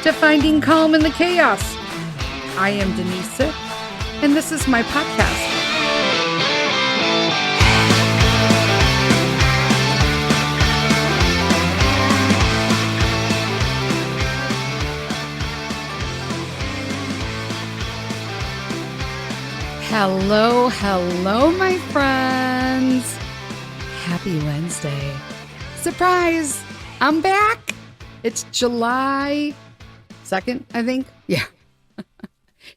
to finding calm in the chaos. I am Denise Sith, and this is my podcast. Hello, my friends. Happy Wednesday. Surprise! I'm back. It's July 2nd, I think. Yeah,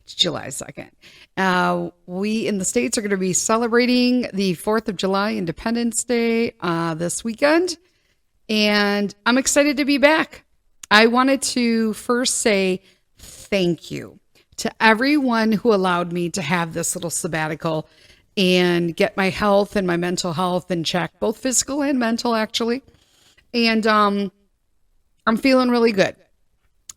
it's July 2nd. We in the States are going to be celebrating the 4th of July, Independence Day, this weekend. And I'm excited to be back. I wanted to first say thank you to everyone who allowed me to have this little sabbatical and get my health and my mental health in check, both physical and mental, actually. And I'm feeling really good.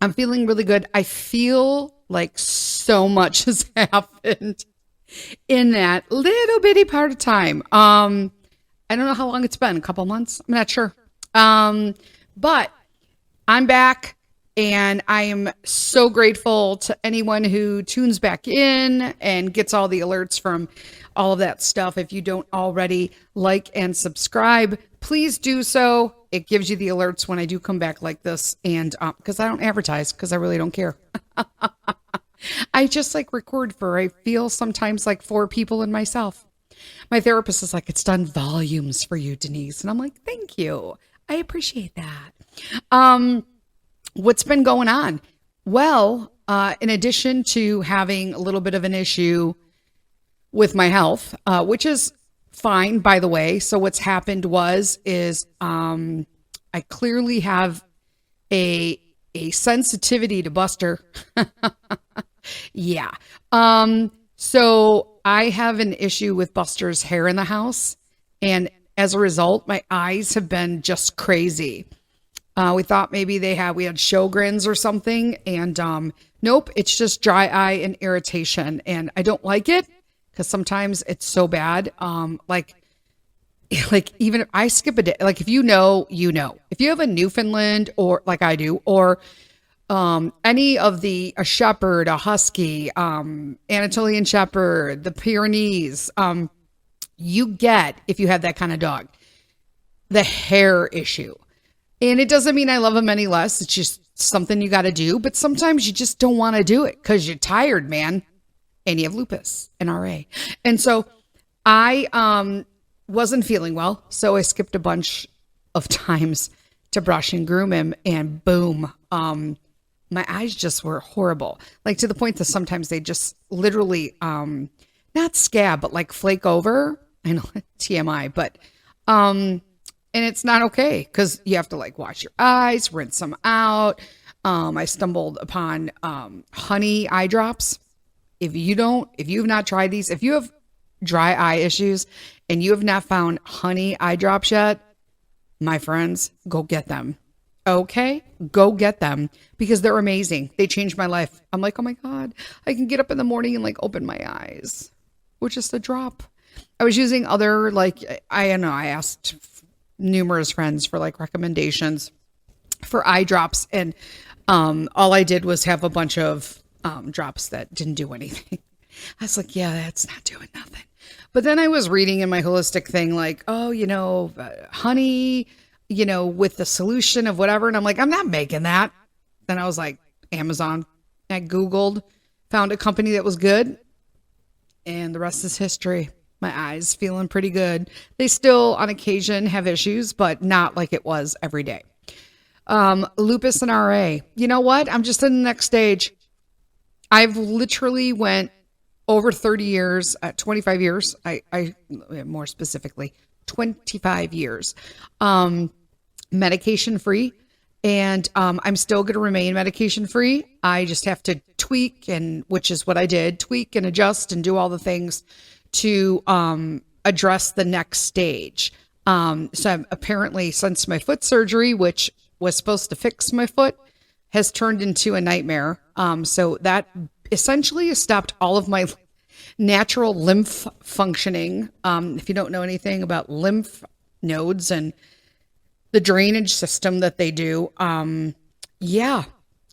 I feel like so much has happened in that little bitty part of time. I don't know how long it's been, a couple months. I'm not sure. But I'm back. And I am so grateful to anyone who tunes back in and gets all the alerts from all of that stuff. If you don't already like and subscribe, please do so. It gives you the alerts when I do come back like this. And because I don't advertise, because I really don't care. I just record for, I feel sometimes like 4 people and myself. My therapist is like, it's done volumes for you, Denise. And I'm like, thank you. I appreciate that. What's been going on? Well, in addition to having a little bit of an issue with my health, which is fine, by the way. So what's happened is I clearly have a sensitivity to Buster. Yeah. So I have an issue with Buster's hair in the house. And as a result, my eyes have been just crazy. We thought maybe we had Sjogren's or something, and nope, it's just dry eye and irritation, and I don't like it because sometimes it's so bad. Like even if I skip a day, like if you know, if you have a Newfoundland or like I do, or any of a Shepherd, a Husky, Anatolian Shepherd, the Pyrenees, you get, if you have that kind of dog, the hair issue. And it doesn't mean I love them any less. It's just something you got to do. But sometimes you just don't want to do it because you're tired, man. And you have lupus and RA. And so I wasn't feeling well. So I skipped a bunch of times to brush and groom him. And boom, my eyes just were horrible. Like to the point that sometimes they just literally, not scab, but like flake over. I know, TMI, but and it's not okay because you have to wash your eyes, rinse them out. I stumbled upon honey eye drops. If you've not tried these, if you have dry eye issues and you have not found honey eye drops yet, my friends, go get them. Okay? Go get them because they're amazing. They changed my life. I'm like, oh my God, I can get up in the morning and open my eyes with just a drop. I was using other, I don't know, I asked numerous friends for recommendations for eye drops, and all I did was have a bunch of drops that didn't do anything. I was like, yeah, that's not doing nothing. But then I was reading in my holistic thing honey, with the solution of whatever, and I'm like, I'm not making that. Then I was like, Amazon. I Googled, found a company that was good, and the rest is history. My eyes feeling pretty good. They still on occasion have issues, but not like it was every day. Lupus and RA. You know what? I'm just in the next stage. I've literally went over 30 years, 25 years. I more specifically, 25 years, medication free. And I'm still going to remain medication free. I just have to tweak, which is what I did, tweak and adjust and do all the things to address the next stage. So apparently since my foot surgery, which was supposed to fix my foot, has turned into a nightmare. So that essentially has stopped all of my natural lymph functioning. If you don't know anything about lymph nodes and the drainage system that they do,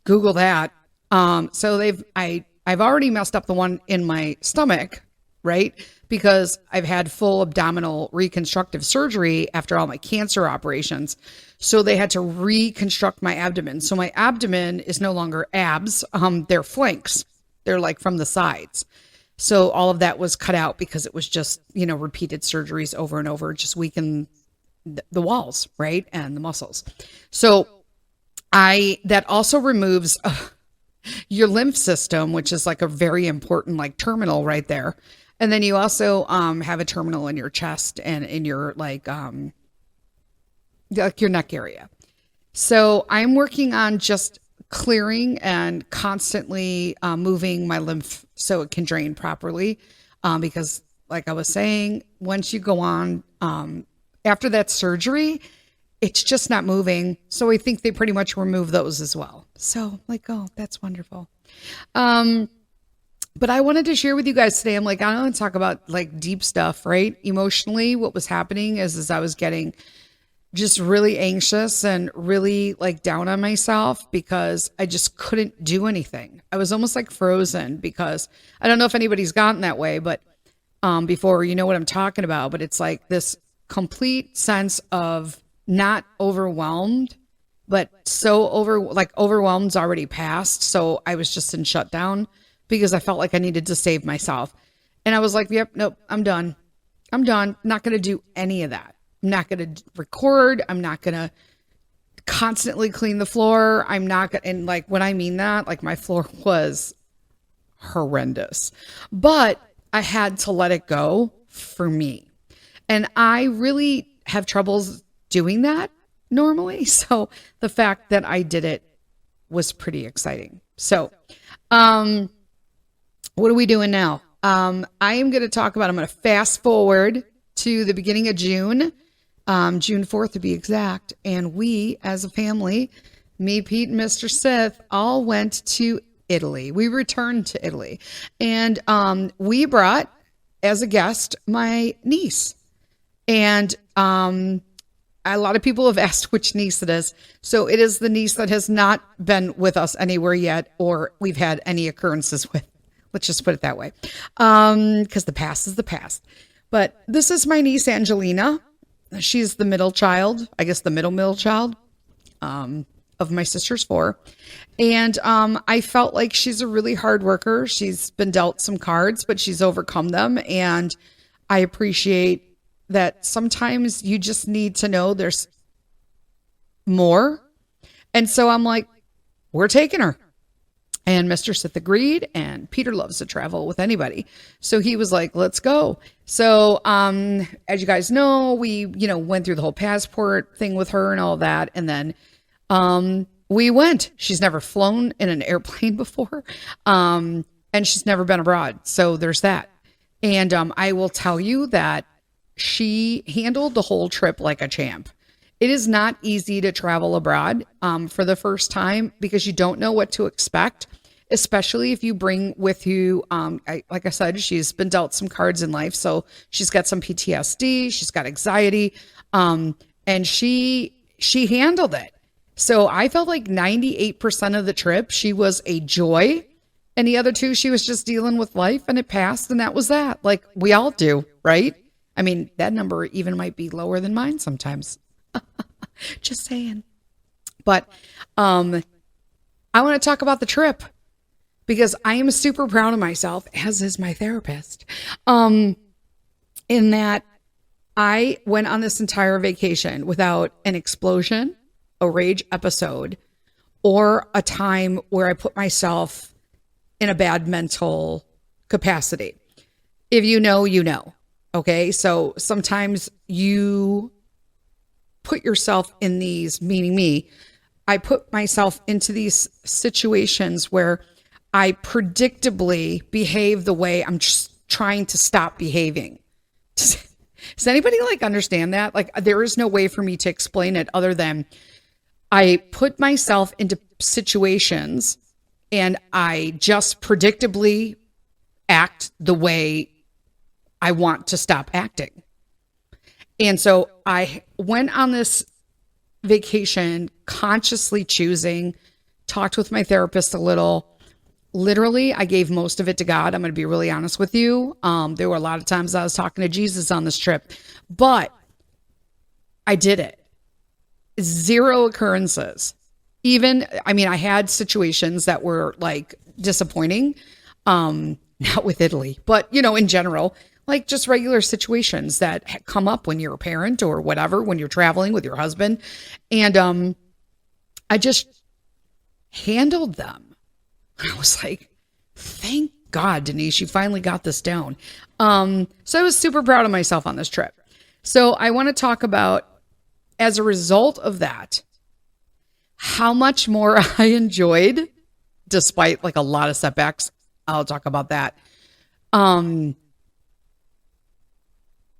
Google that. So I've already messed up the one in my stomach, right? Because I've had full abdominal reconstructive surgery after all my cancer operations. So they had to reconstruct my abdomen. So my abdomen is no longer abs. They're flanks. They're like from the sides. So all of that was cut out because it was just, repeated surgeries over and over, just weaken the walls, right? And the muscles. So that also removes your lymph system, which is like a very important like terminal right there. And then you also have a terminal in your chest and in your like your neck area. So I'm working on just clearing and constantly moving my lymph so it can drain properly. Because like I was saying, once you go on after that surgery, it's just not moving. So I think they pretty much remove those as well. So like, oh, that's wonderful. But I wanted to share with you guys today. I'm like, I don't want to talk about like deep stuff, right? Emotionally, what was happening is I was getting just really anxious and really like down on myself because I just couldn't do anything. I was almost like frozen because I don't know if anybody's gotten that way, but before, you know what I'm talking about, but it's like this complete sense of not overwhelmed, but so overwhelmed's already passed. So I was just in shutdown because I felt like I needed to save myself. And I was like, yep, nope, I'm done. Not going to do any of that. I'm not going to record. I'm not going to constantly clean the floor. I'm not going to, and like, when I mean that, like my floor was horrendous, but I had to let it go for me. And I really have troubles doing that normally. So the fact that I did it was pretty exciting. So, what are we doing now? I am going to talk about, I'm going to fast forward to the beginning of June, June 4th to be exact. And we, as a family, me, Pete, and Mr. Sith, all went to Italy. We returned to Italy. And we brought, as a guest, my niece. And a lot of people have asked which niece it is. So it is the niece that has not been with us anywhere yet, or we've had any occurrences with. Let's just put it that way. Because the past is the past. But this is my niece, Angelina. She's the middle child, I guess the middle child of my sister's 4. And I felt like she's a really hard worker. She's been dealt some cards, but she's overcome them. And I appreciate that sometimes you just need to know there's more. And so I'm like, we're taking her. And Mr. Sith agreed, and Peter loves to travel with anybody. So he was like, let's go. So, as you guys know, we, went through the whole passport thing with her and all that. And then, we went. She's never flown in an airplane before. And she's never been abroad. So there's that. And, I will tell you that she handled the whole trip like a champ. It is not easy to travel abroad for the first time because you don't know what to expect, especially if you bring with you, like I said, she's been dealt some cards in life. So she's got some PTSD, she's got anxiety, and she handled it. So I felt like 98% of the trip, she was a joy. And the other 2, she was just dealing with life and it passed. And that was that. Like we all do, right? I mean, that number even might be lower than mine sometimes. Just saying. But I want to talk about the trip because I am super proud of myself, as is my therapist, in that I went on this entire vacation without an explosion, a rage episode, or a time where I put myself in a bad mental capacity. If you know, you know. Okay, so sometimes you put yourself in these, meaning me, I put myself into these situations where I predictably behave the way I'm just trying to stop behaving. Does anybody like understand that? Like there is no way for me to explain it other than I put myself into situations and I just predictably act the way I want to stop acting. And so I went on this vacation consciously choosing talked with my therapist a little. Literally, I gave most of it to God. I'm going to be really honest with you. There were a lot of times I was talking to Jesus on this trip, but I did it. 0 occurrences. I had situations that were like disappointing, not with Italy, but in general, like just regular situations that come up when you're a parent or whatever, when you're traveling with your husband. And, I just handled them. I was like, thank God, Denise, you finally got this down. So I was super proud of myself on this trip. So I want to talk about, as a result of that, how much more I enjoyed, despite like a lot of setbacks. I'll talk about that.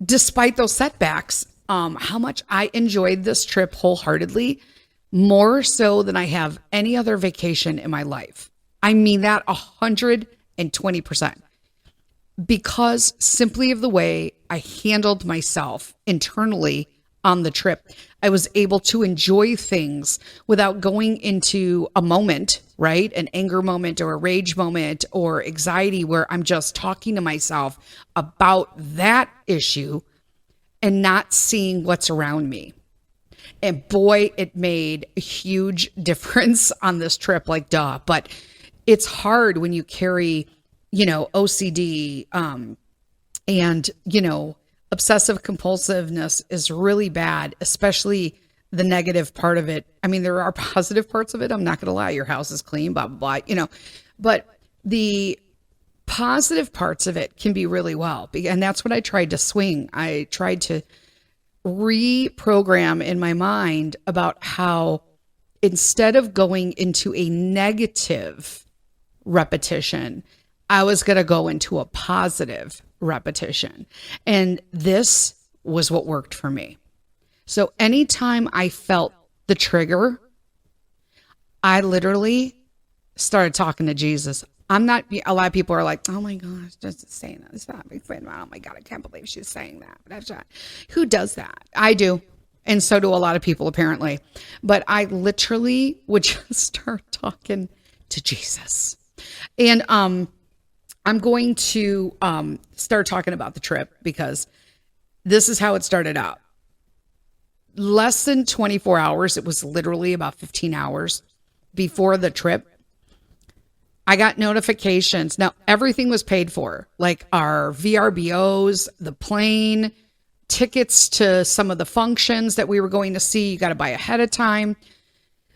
Despite those setbacks, how much I enjoyed this trip wholeheartedly, more so than I have any other vacation in my life. I mean that 120%. Because simply of the way I handled myself internally on the trip, I was able to enjoy things without going into a moment, right? An anger moment or a rage moment or anxiety where I'm just talking to myself about that issue and not seeing what's around me. And boy, it made a huge difference on this trip, like duh. But it's hard when you carry, OCD, and, obsessive compulsiveness is really bad, especially the negative part of it. I mean, there are positive parts of it. I'm not going to lie. Your house is clean, blah, blah, blah, but the positive parts of it can be really well. And that's what I tried to swing. I tried to reprogram in my mind about how instead of going into a negative repetition, I was going to go into a positive repetition. And this was what worked for me. So anytime I felt the trigger, I literally started talking to Jesus. A lot of people are like, oh my gosh, just saying that. It's not big fan. Oh my God, I can't believe she's saying that. Who does that? I do. And so do a lot of people apparently. But I literally would just start talking to Jesus. And I'm going to start talking about the trip because this is how it started out. Less than 24 hours, it was literally about 15 hours before the trip, I got notifications. Now, everything was paid for, like our VRBOs, the plane, tickets to some of the functions that we were going to see. You got to buy ahead of time.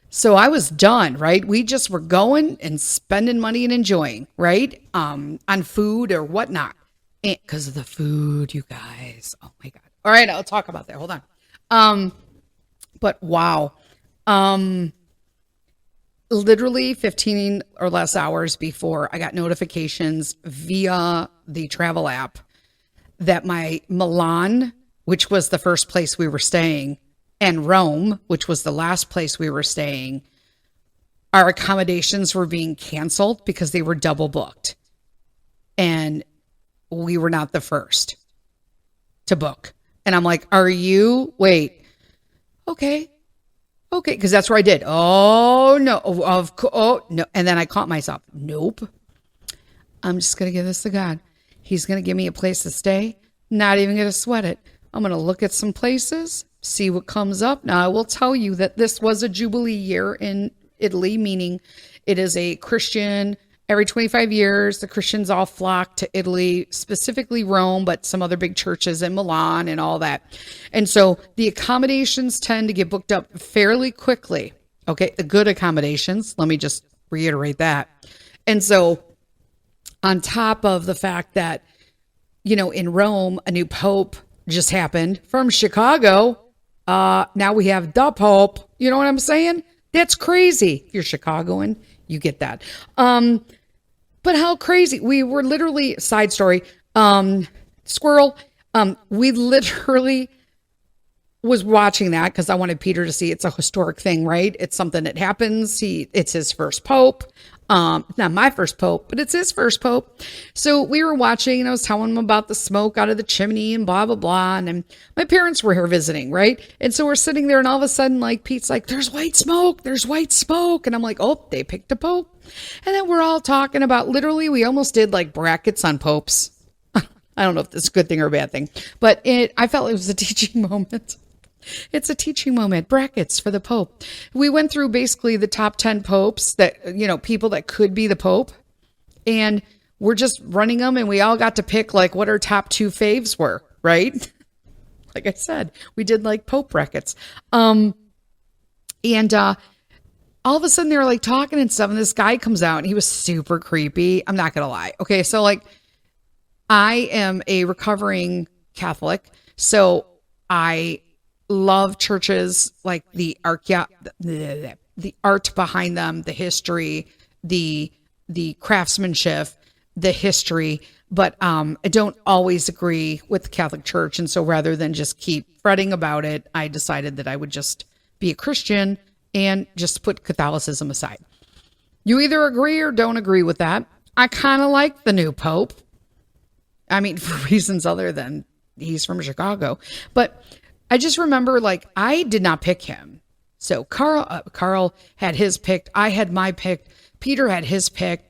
So I was done, right? We just were going and spending money and enjoying, right? On food or whatnot. Because of the food, you guys. Oh my God. All right, I'll talk about that. Hold on. But wow. Literally 15 or less hours before, I got notifications via the travel app that my Milan, which was the first place we were staying, and Rome, which was the last place we were staying, our accommodations were being canceled because they were double booked. And we were not the first to book. And I'm like, wait, okay. Okay, because that's where I did. Oh, no. Oh, no. And then I caught myself. Nope. I'm just going to give this to God. He's going to give me a place to stay. Not even going to sweat it. I'm going to look at some places, see what comes up. Now, I will tell you that this was a Jubilee year in Italy, meaning it is a Christian. Every 25 years, the Christians all flock to Italy, specifically Rome, but some other big churches in Milan and all that. And so the accommodations tend to get booked up fairly quickly. Okay, the good accommodations, let me just reiterate that. And so on top of the fact that, in Rome, a new pope just happened from Chicago. Now we have the pope. You know what I'm saying? That's crazy. If you're Chicagoan, you get that. But how crazy. We were literally, side story, squirrel. We literally was watching that because I wanted Peter to see it's a historic thing, right? It's something that happens. It's his first pope. Not my first pope, but it's his first pope. So we were watching and I was telling him about the smoke out of the chimney and blah, blah, blah. And then my parents were here visiting, right? And so we're sitting there and all of a sudden, like, Pete's like, there's white smoke. There's white smoke. And I'm like, oh, they picked a pope. And then we're all talking about, literally, we almost did like brackets on popes. I don't know if that's a good thing or a bad thing, but I felt it was a teaching moment. It's a teaching moment. Brackets for the Pope. We went through basically the top 10 popes that, people that could be the Pope. And we're just running them and we all got to pick like what our top 2 faves were, right? Like I said, we did like Pope brackets. And all of a sudden they were like talking and stuff. And this guy comes out and he was super creepy. I'm not going to lie. Okay. So like I am a recovering Catholic. So I love churches, like the art behind them, the history, the craftsmanship, the history, but I don't always agree with the Catholic Church. And so rather than just keep fretting about it, I decided that I would just be a Christian and just put Catholicism aside. You either agree or don't agree with that. I kind of like the new Pope. I mean, for reasons other than he's from Chicago, but I just remember, like, I did not pick him. So Carl had his picked. I had my picked. Peter had his pick.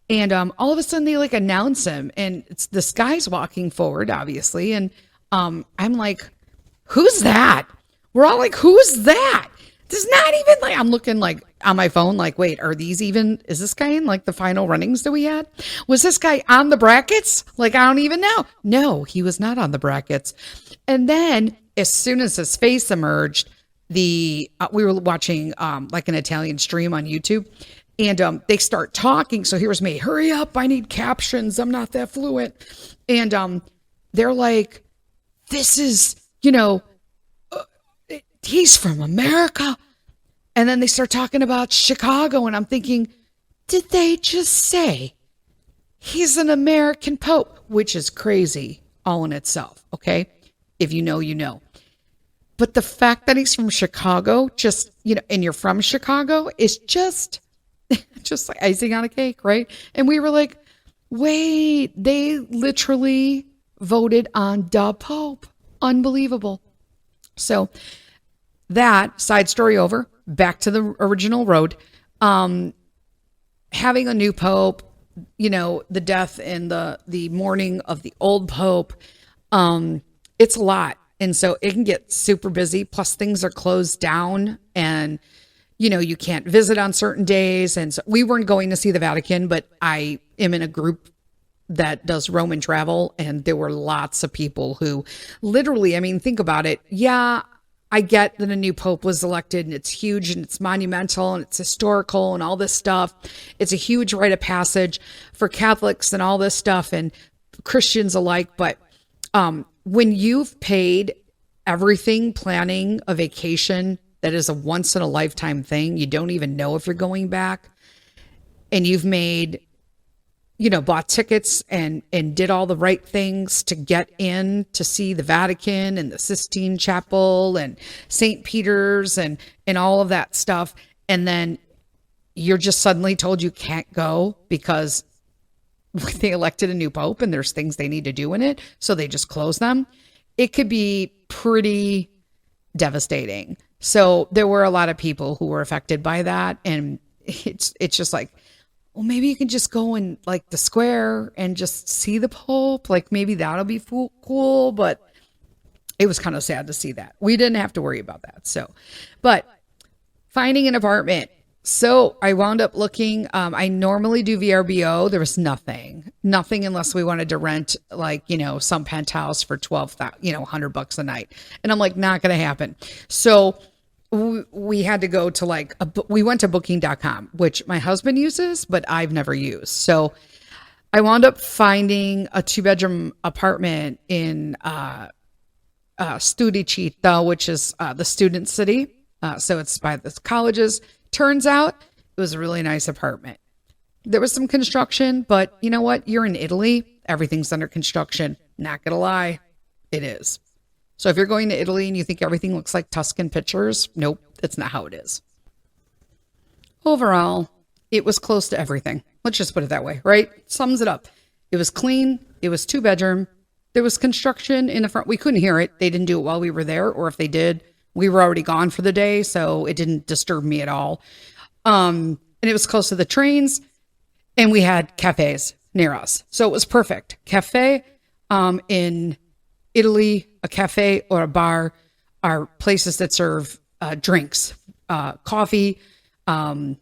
And all of a sudden they like announce him and it's this guy's walking forward, obviously. And I'm like, who's that? We're all like, who's that? There's not even like, I'm looking like on my phone, like, wait, is this guy in like the final runnings that we had? Was this guy on the brackets? Like, I don't even know. No, he was not on the brackets. And then as soon as his face emerged, we were watching like an Italian stream on YouTube and they start talking. So here's me, hurry up. I need captions. I'm not that fluent. And they're like, this is, he's from America. And then they start talking about Chicago. And I'm thinking, did they just say he's an American Pope? Which is crazy all in itself. Okay. If you know, you know. But the fact that he's from Chicago, just, and you're from Chicago is just like icing on a cake, right? And we were like, wait, they literally voted on the Pope. Unbelievable. So that side story over, back to the original road. Having a new Pope, the death and the mourning of the old Pope, it's a lot. And so it can get super busy. Plus things are closed down and, you can't visit on certain days. And so we weren't going to see the Vatican, but I am in a group that does Roman travel. And there were lots of people who literally, I mean, think about it. Yeah, I get that a new Pope was elected and it's huge and it's monumental and it's historical and all this stuff. It's a huge rite of passage for Catholics and all this stuff and Christians alike. But, when you've paid everything planning a vacation that is a once in a lifetime thing, you don't even know if you're going back, and you've made, bought tickets and did all the right things to get in to see the Vatican and the Sistine Chapel and St. Peter's and all of that stuff. And then you're just suddenly told you can't go because they elected a new Pope and there's things they need to do in it. So they just close them. It could be pretty devastating. So there were a lot of people who were affected by that. And it's just like, well, maybe you can just go in like the square and just see the Pope. Like maybe that'll be cool. But it was kind of sad to see that. We didn't have to worry about that. So, but finding an apartment. So I wound up looking, I normally do VRBO. There was nothing unless we wanted to rent like, some penthouse for $1,200 a night. And I'm like, not going to happen. So we had to go to like, we went to booking.com, which my husband uses, but I've never used. So I wound up finding a 2-bedroom apartment in Studicita, which is the student city. So it's by the colleges. Turns out it was a really nice apartment. There was some construction, but you know what? You're in Italy. Everything's under construction. Not gonna lie, it is. So if you're going to Italy and you think everything looks like Tuscan pictures, nope, that's not how it is. Overall, it was close to everything. Let's just put it that way, right? Sums it up. It was clean. It was 2-bedroom. There was construction in the front. We couldn't hear it. They didn't do it while we were there, or if they did, we were already gone for the day, so it didn't disturb me at all. And it was close to the trains, and we had cafes near us, so it was perfect. Cafe in Italy, a cafe or a bar are places that serve drinks, coffee, Aperol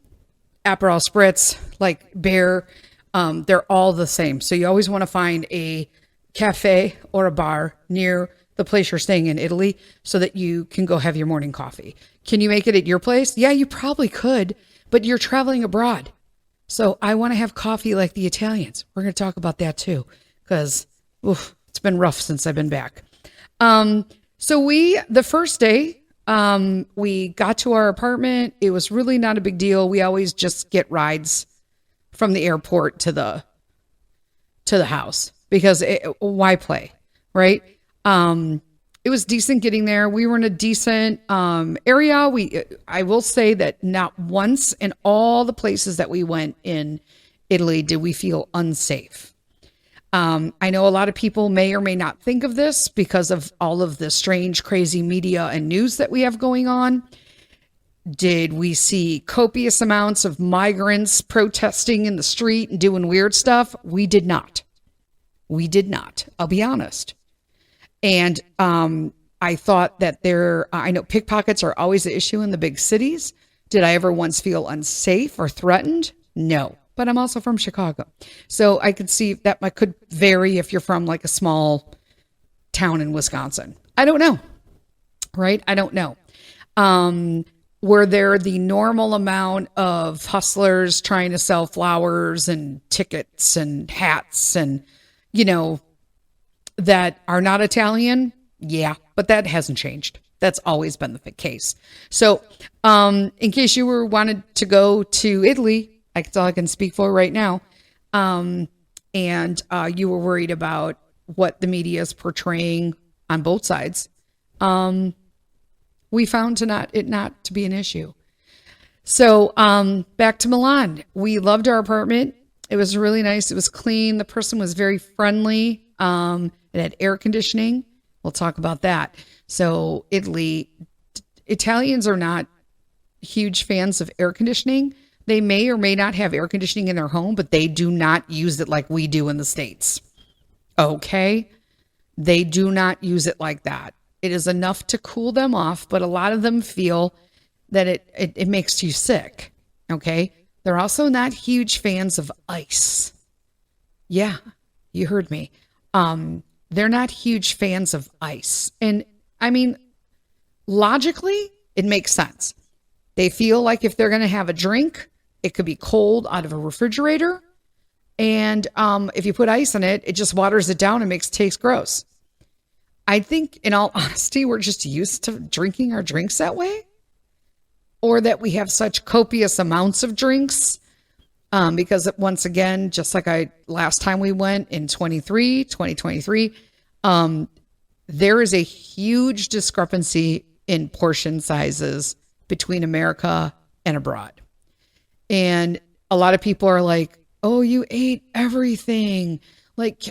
spritz, like beer. They're all the same. So you always want to find a cafe or a bar near the place you're staying in Italy so that you can go have your morning coffee. Can you make it at your place? Yeah, you probably could, but you're traveling abroad. So I want to have coffee like the Italians. We're going to talk about that too, because it's been rough since I've been back. So the first day, we got to our apartment. It was really not a big deal. We always just get rides from the airport to the house because why play, right? It was decent getting there. We were in a decent area. I will say that not once in all the places that we went in Italy did we feel unsafe. I know a lot of people may or may not think of this because of all of the strange, crazy media and news that we have going on. Did we see copious amounts of migrants protesting in the street and doing weird stuff? We did not. We did not. I'll be honest. And I thought that I know pickpockets are always an issue in the big cities. Did I ever once feel unsafe or threatened? No. But I'm also from Chicago. So I could see that could vary if you're from like a small town in Wisconsin. I don't know. Right? I don't know. Were there the normal amount of hustlers trying to sell flowers and tickets and hats and, that are not Italian? Yeah, but that hasn't changed. That's always been the case. So in case you wanted to go to Italy, that's all I can speak for right now, and you were worried about what the media is portraying on both sides, we found it not to be an issue. So back to Milan. We loved our apartment. It was really nice. It was clean. The person was very friendly. It had air conditioning. We'll talk about that. So Italians are not huge fans of air conditioning. They may or may not have air conditioning in their home, but they do not use it like we do in the States. Okay? They do not use it like that. It is enough to cool them off, but a lot of them feel that it makes you sick. Okay? They're also not huge fans of ice. Yeah, you heard me. They're not huge fans of ice. And I mean, logically, it makes sense. They feel like if they're going to have a drink, it could be cold out of a refrigerator. And if you put ice in it, it just waters it down and makes it taste gross. I think, in all honesty, we're just used to drinking our drinks that way. Or that we have such copious amounts of drinks. Because once again, just like last time we went in 2023, there is a huge discrepancy in portion sizes between America and abroad. And a lot of people are like, oh, you ate everything. Like,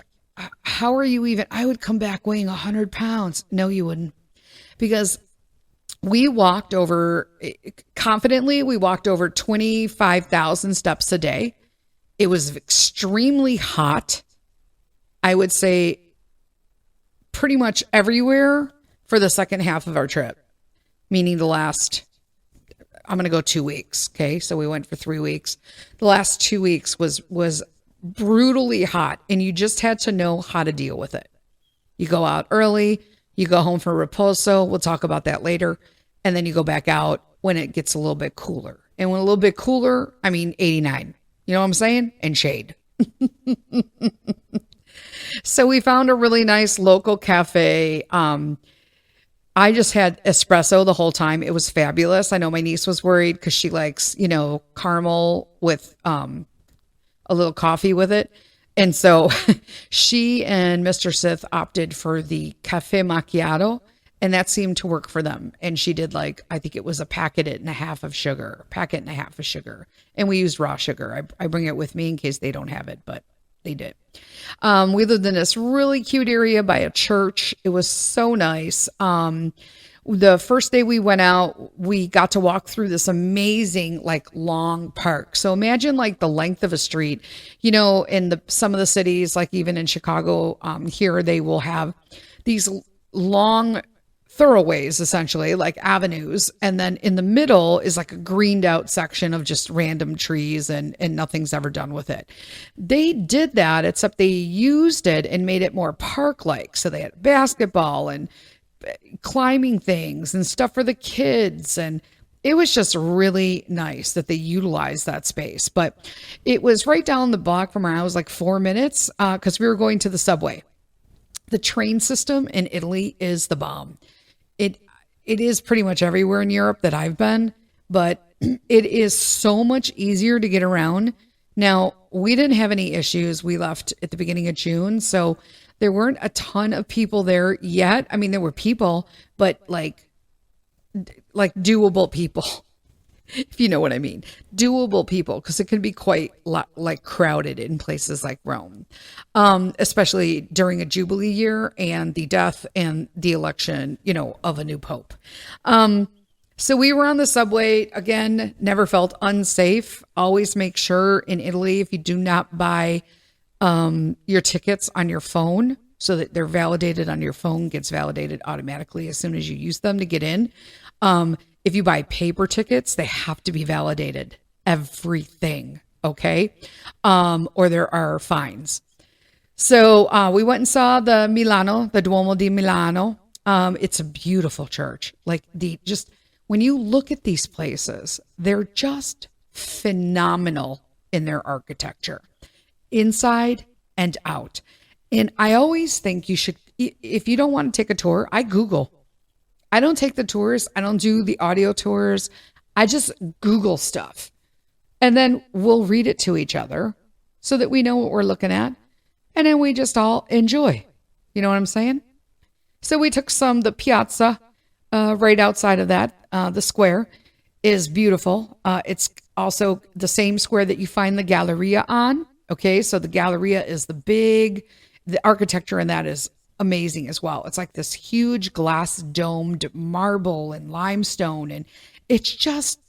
how are you even? I would come back weighing 100 pounds. No, you wouldn't. Because we walked over 25,000 steps a day. It was extremely hot. I would say pretty much everywhere for the second half of our trip, meaning I'm going to go 2 weeks. Okay. So we went for 3 weeks. The last 2 weeks was brutally hot, and you just had to know how to deal with it. You go out early, you go home for riposo. We'll talk about that later. And then you go back out when it gets a little bit cooler. And when a little bit cooler, I mean 89. You know what I'm saying? And shade. So we found a really nice local cafe. I just had espresso the whole time. It was fabulous. I know my niece was worried because she likes, caramel with a little coffee with it. And so she and Mr. Sith opted for the cafe macchiato. And that seemed to work for them. And she did like, I think it was a packet and a half of sugar. And we used raw sugar. I bring it with me in case they don't have it, but they did. We lived in this really cute area by a church. It was so nice. The first day we went out, we got to walk through this amazing, like long park. So imagine like the length of a street, in some of the cities, like even in Chicago, here they will have these long thoroughways, essentially like avenues. And then in the middle is like a greened out section of just random trees and nothing's ever done with it. They did that, except they used it and made it more park-like. So they had basketball and climbing things and stuff for the kids. And it was just really nice that they utilized that space. But it was right down the block from where I was, like 4 minutes, because we were going to the subway. The train system in Italy is the bomb. It is pretty much everywhere in Europe that I've been, but it is so much easier to get around. Now, we didn't have any issues. We left at the beginning of June, so there weren't a ton of people there yet. I mean, there were people, but like doable people, if you know what I mean. Doable people, because it can be quite like crowded in places like Rome, especially during a Jubilee year and the death and the election, of a new pope. So we were on the subway. Again, never felt unsafe. Always make sure in Italy, if you do not buy your tickets on your phone, so that they're validated on your phone, gets validated automatically as soon as you use them to get in. If you buy paper tickets, they have to be validated, everything, okay? Or there are fines. So we went and saw the Duomo di Milano. It's a beautiful church. Like when you look at these places, they're just phenomenal in their architecture, inside and out. And I always think you should, if you don't want to take a tour, I Google. I don't take the tours. I don't do the audio tours. I just Google stuff. And then we'll read it to each other so that we know what we're looking at. And then we just all enjoy. You know what I'm saying? So we took the piazza right outside of that. The square is beautiful. It's also the same square that you find the Galleria on. Okay, so the Galleria is the architecture in that is amazing as well. It's like this huge glass domed marble and limestone, and it's just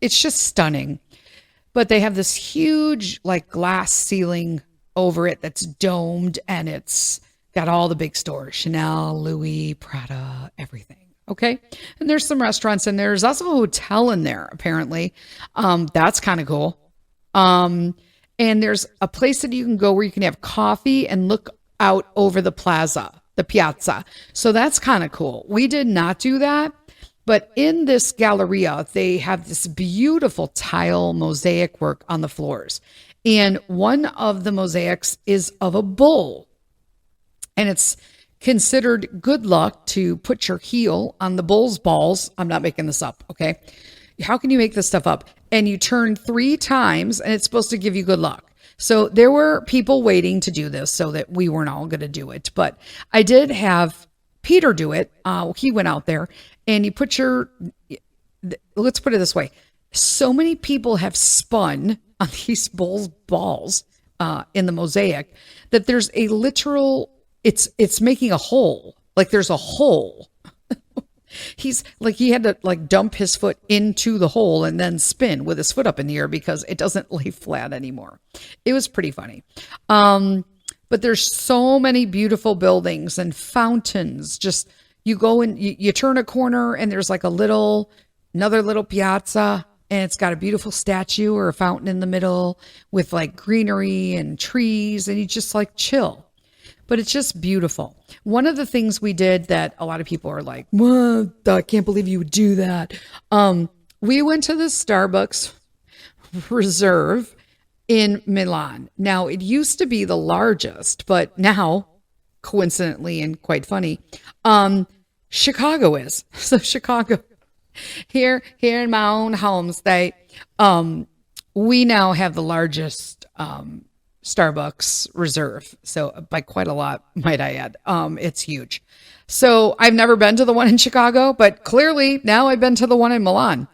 stunning. But they have this huge like glass ceiling over it that's domed, and it's got all the big stores, Chanel, Louis, Prada, everything. Okay. And there's some restaurants, and there's also a hotel in there, apparently. That's kind of cool. And there's a place that you can go where you can have coffee and look out over the piazza. So that's kind of cool. We did not do that. But in this Galleria, they have this beautiful tile mosaic work on the floors. And one of the mosaics is of a bull. And it's considered good luck to put your heel on the bull's balls. I'm not making this up, okay? How can you make this stuff up? And you turn 3 times, and it's supposed to give you good luck. So there were people waiting to do this so that we weren't all going to do it. But I did have Peter do it. He went out there, and you put let's put it this way. So many people have spun on these bull's balls in the mosaic that there's a literal, it's making a hole. Like there's a hole. He had to like dump his foot into the hole and then spin with his foot up in the air because it doesn't lay flat anymore. It was pretty funny. But there's so many beautiful buildings and fountains. Just you go and you turn a corner and there's like another little piazza, and it's got a beautiful statue or a fountain in the middle with like greenery and trees, and you just like chill. But it's just beautiful. One of the things we did that a lot of people are like, what? I can't believe you would do that. We went to the Starbucks Reserve in Milan. Now, it used to be the largest, but now, coincidentally and quite funny, Chicago is. So Chicago, here in my own home state, we now have the largest Starbucks Reserve. So by quite a lot, might I add. It's huge. So I've never been to the one in Chicago, but clearly now I've been to the one in Milan.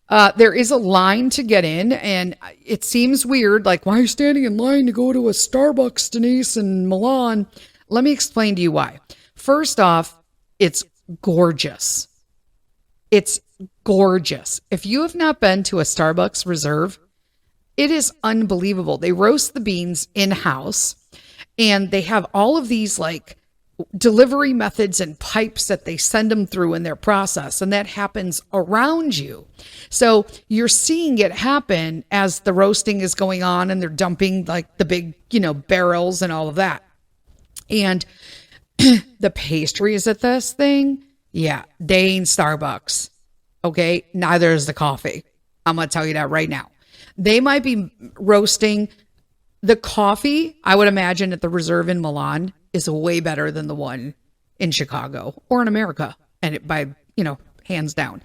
There is a line to get in, and it seems weird. Like, why are you standing in line to go to a Starbucks, Denise, in Milan? Let me explain to you why. First off, it's gorgeous. It's gorgeous. If you have not been to a Starbucks Reserve, it is unbelievable. They roast the beans in-house, and they have all of these like delivery methods and pipes that they send them through in their process, and that happens around you. So you're seeing it happen as the roasting is going on, and they're dumping like the big, barrels and all of that. And the pastries at this thing, yeah, they ain't Starbucks. Okay, neither is the coffee. I'm gonna tell you that right now. They might be roasting the coffee. I would imagine at the Reserve in Milan is way better than the one in Chicago or in America, and it by hands down,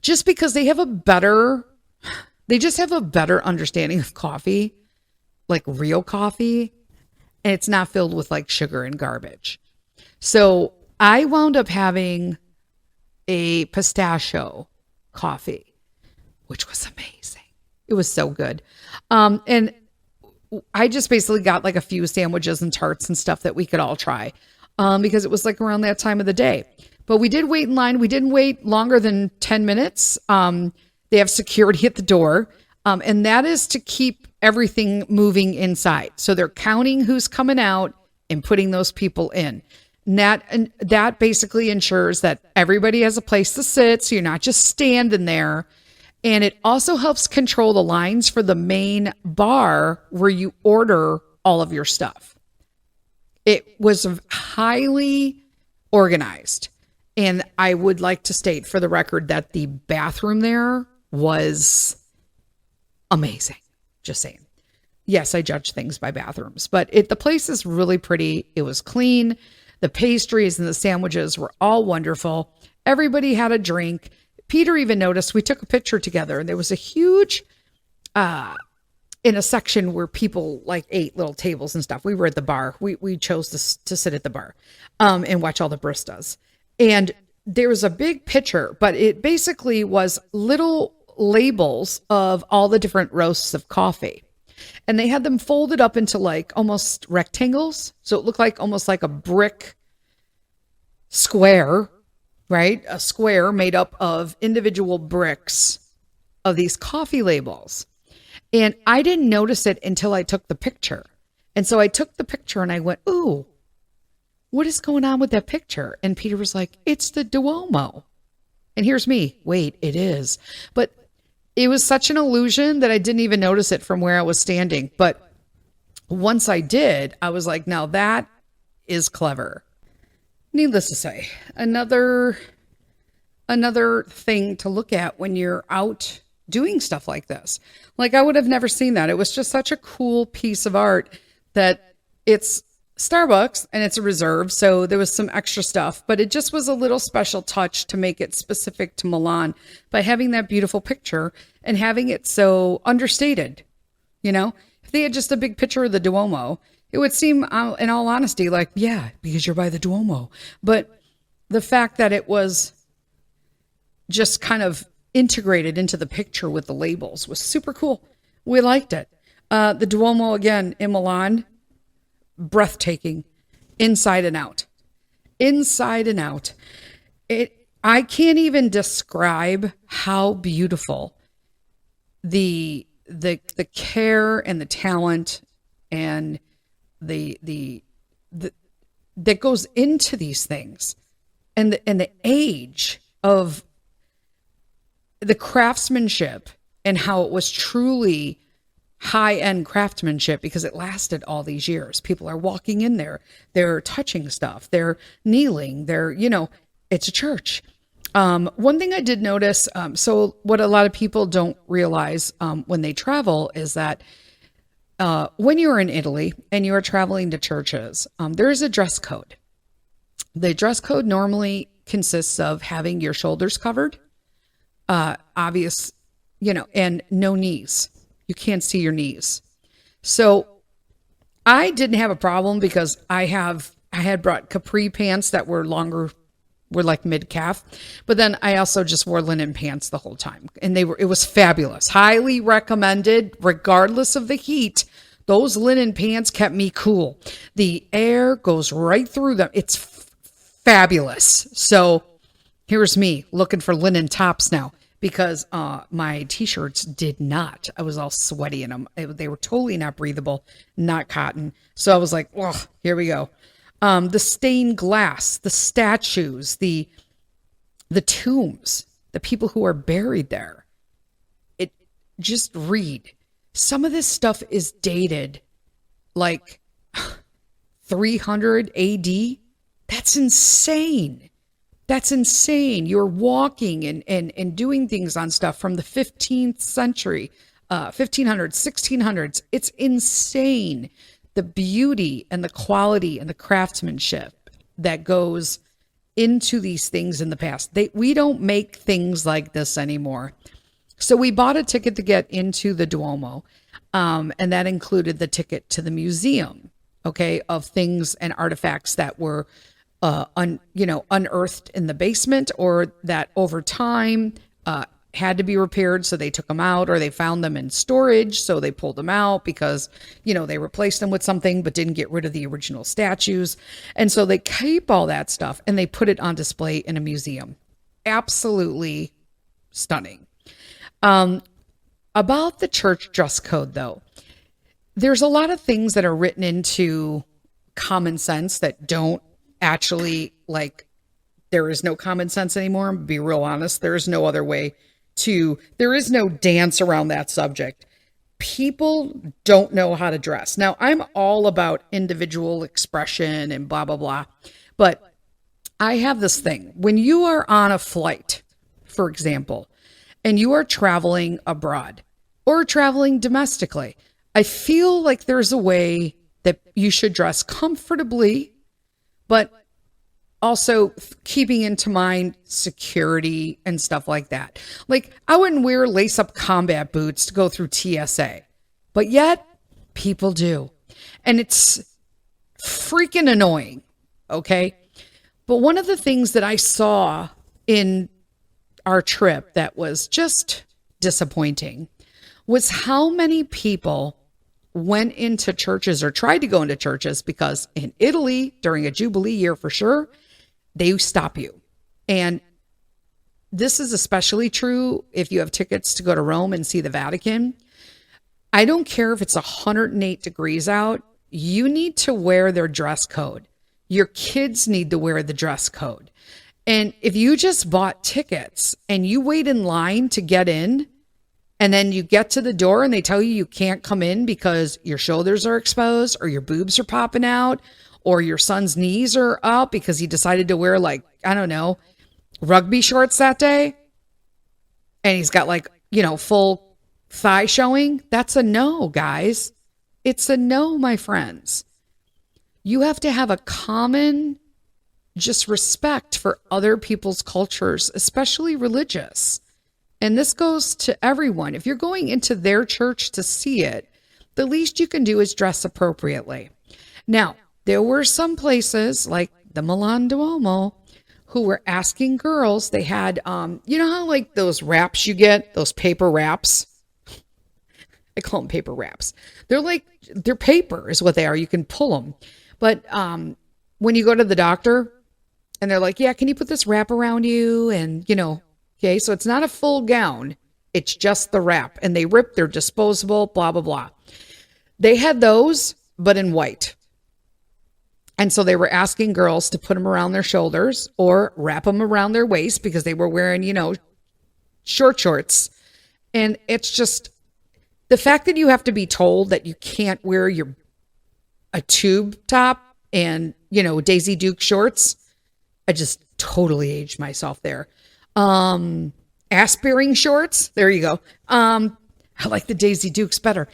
just because they just have a better understanding of coffee, like real coffee, and it's not filled with like sugar and garbage. So I wound up having a pistachio coffee, which was amazing. It was so good. And I just basically got like a few sandwiches and tarts and stuff that we could all try, because it was like around that time of the day. But we did wait in line. We didn't wait longer than 10 minutes. They have security at the door, and that is to keep everything moving inside. So they're counting who's coming out and putting those people in. And that basically ensures that everybody has a place to sit, so you're not just standing there. And it also helps control the lines for the main bar where you order all of your stuff. It was highly organized. And I would like to state for the record that the bathroom there was amazing. Just saying. Yes, I judge things by bathrooms, but the place is really pretty. It was clean. The pastries and the sandwiches were all wonderful. Everybody had a drink. Peter even noticed we took a picture together, and there was a huge, in a section where people like ate little tables and stuff. We were at the bar. We chose to sit at the bar, and watch all the baristas. And there was a big picture, but it basically was little labels of all the different roasts of coffee. And they had them folded up into like almost rectangles. So it looked like almost like a brick square, right? A square made up of individual bricks of these coffee labels. And I didn't notice it until I took the picture. And so I took the picture and I went, ooh, what is going on with that picture? And Peter was like, it's the Duomo. And here's me. Wait, it is. But it was such an illusion that I didn't even notice it from where I was standing. But once I did, I was like, now that is clever. Needless to say, another thing to look at when you're out doing stuff like this. Like, I would have never seen that. It was just such a cool piece of art that it's Starbucks and it's a Reserve. So there was some extra stuff, but it just was a little special touch to make it specific to Milan by having that beautiful picture and having it so understated. If they had just a big picture of the Duomo, it would seem, in all honesty, like, yeah, because you're by the Duomo. But the fact that it was just kind of integrated into the picture with the labels was super cool. We liked it. The Duomo, again, in Milan, breathtaking, inside and out. I can't even describe how beautiful the care and the talent and the that goes into these things, and the age of the craftsmanship, and how it was truly high-end craftsmanship because it lasted all these years. People are walking in there, they're touching stuff, they're kneeling, it's a church. One thing I did notice, so what a lot of people don't realize when they travel is that when you're in Italy and you're traveling to churches, there is a dress code. The dress code normally consists of having your shoulders covered, and no knees. You can't see your knees. So I didn't have a problem because I had brought capri pants that were longer, were like mid calf, but then I also just wore linen pants the whole time, and it was fabulous. Highly recommended, regardless of the heat. Those linen pants kept me cool. The air goes right through them. It's fabulous. So here's me looking for linen tops now because my t-shirts did not. I was all sweaty in them. They were totally not breathable, not cotton. So I was like, oh, here we go. The stained glass, the statues, the tombs, the people who are buried there. It just read. Some of this stuff is dated like 300 AD. That's insane. That's insane. You're walking and doing things on stuff from the 15th century, 1500s, 1600s. It's insane. The beauty and the quality and the craftsmanship that goes into these things in the past. We don't make things like this anymore. So we bought a ticket to get into the Duomo, and that included the ticket to the museum, okay, of things and artifacts that were unearthed in the basement, or that over time had to be repaired, so they took them out, or they found them in storage, so they pulled them out because, they replaced them with something but didn't get rid of the original statues. And so they keep all that stuff and they put it on display in a museum. Absolutely stunning. About the church dress code, though, there's a lot of things that are written into common sense that don't actually, like, there is no common sense anymore. Be real honest. There is no other way there is no dance around that subject. People don't know how to dress. Now, I'm all about individual expression and blah, blah, blah. But I have this thing. When you are on a flight, for example, and you are traveling abroad or traveling domestically, I feel like there's a way that you should dress comfortably, but also keeping into mind security and stuff like that. Like, I wouldn't wear lace-up combat boots to go through TSA, but yet people do. And it's freaking annoying, okay? But one of the things that I saw in our trip that was just disappointing was how many people went into churches or tried to go into churches, because in Italy, during a Jubilee year for sure, they stop you. And this is especially true if you have tickets to go to Rome and see the Vatican. I don't care if it's 108 degrees out. You need to wear their dress code. Your kids need to wear the dress code. And if you just bought tickets and you wait in line to get in, and then you get to the door and they tell you can't come in because your shoulders are exposed or your boobs are popping out, or your son's knees are up because he decided to wear, like, I don't know, rugby shorts that day, and he's got, like, full thigh showing. That's a no, guys. It's a no, my friends. You have to have a common just respect for other people's cultures, especially religious. And this goes to everyone. If you're going into their church to see it, the least you can do is dress appropriately. Now, there were some places like the Milan Duomo who were asking girls. They had, you know how, like, those wraps you get, those paper wraps? I call them paper wraps. They're paper is what they are. You can pull them. But when you go to the doctor and they're like, yeah, can you put this wrap around you? And, okay, so it's not a full gown. It's just the wrap. And they rip, they're disposable, blah, blah, blah. They had those, but in white. And so they were asking girls to put them around their shoulders or wrap them around their waist because they were wearing, short shorts. And it's just the fact that you have to be told that you can't wear a tube top and, Daisy Duke shorts. I just totally aged myself there. Aspiring shorts. There you go. I like the Daisy Dukes better.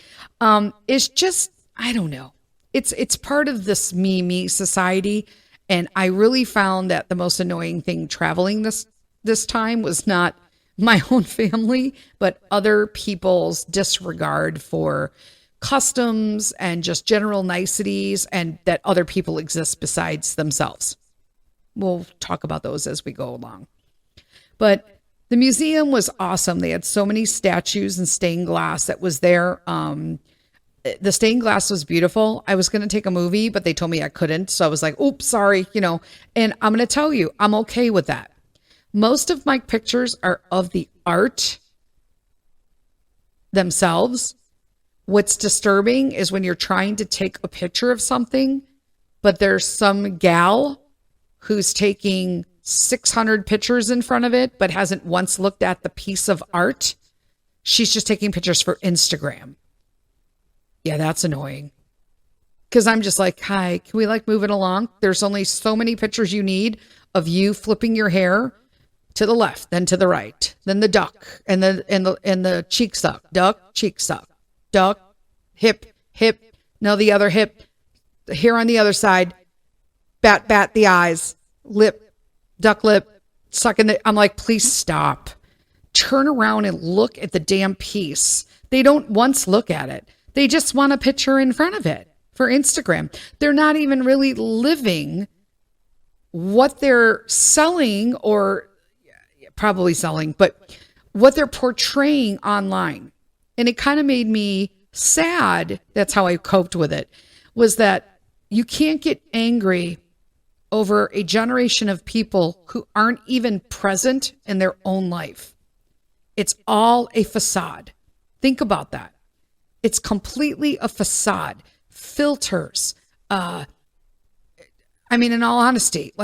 It's just, I don't know. It's part of this me society. And I really found that the most annoying thing traveling this time was not my own family, but other people's disregard for customs and just general niceties, and that other people exist besides themselves. We'll talk about those as we go along. But the museum was awesome. They had so many statues and stained glass that was there. The stained glass was beautiful. I was going to take a movie, but they told me I couldn't. So I was like, oops, sorry, and I'm going to tell you, I'm okay with that. Most of my pictures are of the art themselves. What's disturbing is when you're trying to take a picture of something, but there's some gal who's taking 600 pictures in front of it, but hasn't once looked at the piece of art. She's just taking pictures for Instagram. Yeah, that's annoying. Because I'm just like, hi, can we move it along? There's only so many pictures you need of you flipping your hair to the left, then to the right, then the duck, and the cheek suck, duck, cheek suck, duck, hip, no, the other hip, here on the other side, bat the eyes, lip, duck lip, sucking the, I'm like, please stop. Turn around and look at the damn piece. They don't once look at it. They just want a picture in front of it for Instagram. They're not even really living what they're selling, or probably selling, but what they're portraying online. And it kind of made me sad. That's how I coped with it, was that you can't get angry over a generation of people who aren't even present in their own life. It's all a facade. Think about that. It's completely a facade. Filters. In all honesty,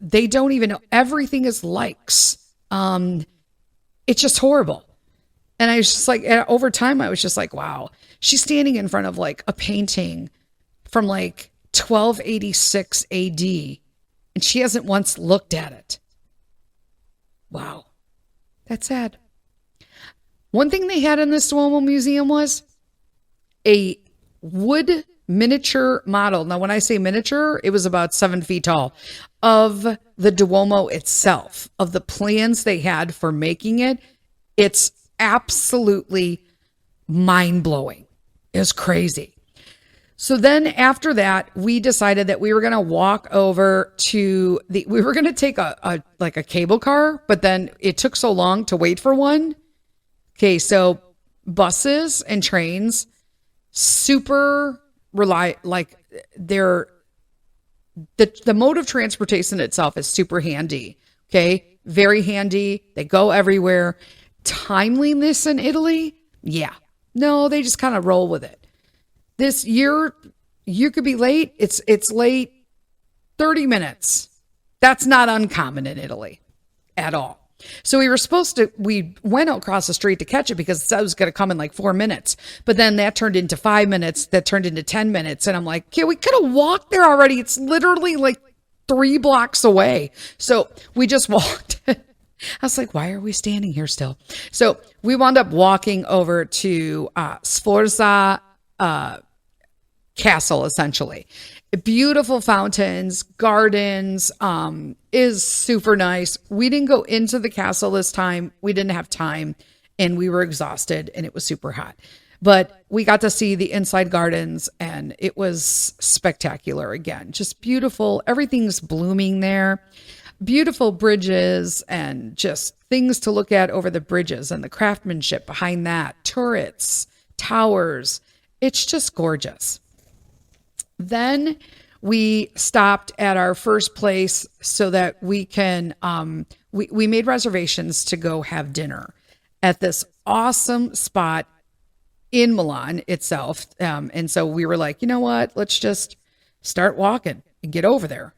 they don't even know. Everything is likes. It's just horrible. And I was just like, over time, I was just like, wow. She's standing in front of a painting from 1286 AD, and she hasn't once looked at it. Wow. That's sad. One thing they had in this Duomo Museum was a wood miniature model. Now, when I say miniature, it was about 7 feet tall, of the Duomo itself, of the plans they had for making it. It's absolutely mind-blowing. It was crazy. So then after that, we decided that we were going to walk over to we were going to take a cable car, but then it took so long to wait for one. Okay, so buses and trains, super they're the mode of transportation itself is super handy. Okay, very handy. They go everywhere. Timeliness in Italy, yeah, no, they just kind of roll with it. This year, you could be late. It's late 30 minutes. That's not uncommon in Italy at all. So we went across the street to catch it because it said it was going to come in 4 minutes. But then that turned into 5 minutes. That turned into 10 minutes. And I'm like, okay, we could have walked there already. It's literally 3 blocks away. So we just walked. I was like, why are we standing here still? So we wound up walking over to Sforza Castle, essentially. Beautiful fountains, gardens, is super nice. We didn't go into the castle this time. We didn't have time, and we were exhausted, and it was super hot. But we got to see the inside gardens, and it was spectacular again. Just beautiful. Everything's blooming there. Beautiful bridges and just things to look at over the bridges and the craftsmanship behind that. Turrets, towers. It's just gorgeous. Then we stopped at our first place so that we can, we made reservations to go have dinner at this awesome spot in Milan itself. And so we were like, you know what, let's just start walking and get over there.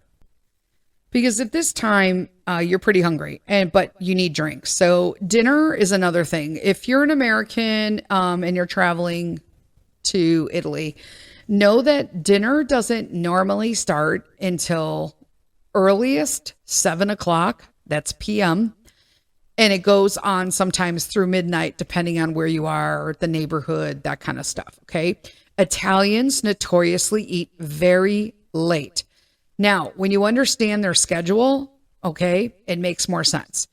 Because at this time, you're pretty hungry, but you need drinks. So dinner is another thing. If you're an American and you're traveling to Italy, know that dinner doesn't normally start until earliest 7:00. That's PM. And it goes on sometimes through midnight, depending on where you are, the neighborhood, that kind of stuff. Okay. Italians notoriously eat very late. Now, when you understand their schedule, okay, it makes more sense.